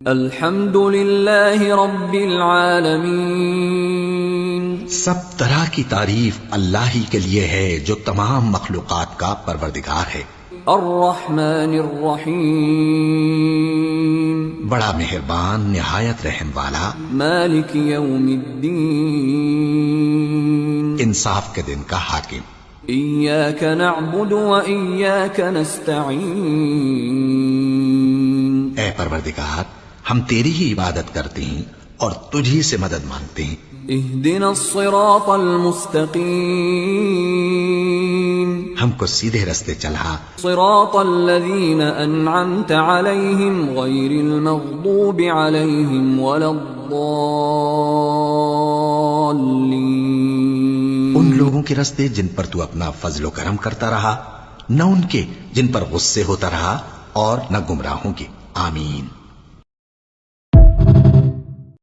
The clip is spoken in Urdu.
الحمد للہ رب العالمین، سب طرح کی تعریف اللہ ہی کے لیے ہے جو تمام مخلوقات کا پروردگار ہے۔ الرحمن الرحیم، بڑا مہربان نہایت رحم والا، مالک یوم الدین، انصاف کے دن کا حاکم۔ ایاک نعبد و ایاک نستعین، اے پروردگار ہم تیری ہی عبادت کرتے ہیں اور تجھی سے مدد مانگتے ہیں۔ اہدنا الصراط المستقیم، ہم کو سیدھے رستے چلا، صراط الذین انعمت علیہم غیر المغضوب علیہم ولا الضالین، ان لوگوں کے رستے جن پر تو اپنا فضل و کرم کرتا رہا، نہ ان کے جن پر غصے ہوتا رہا، اور نہ گمراہوں کے۔ آمین۔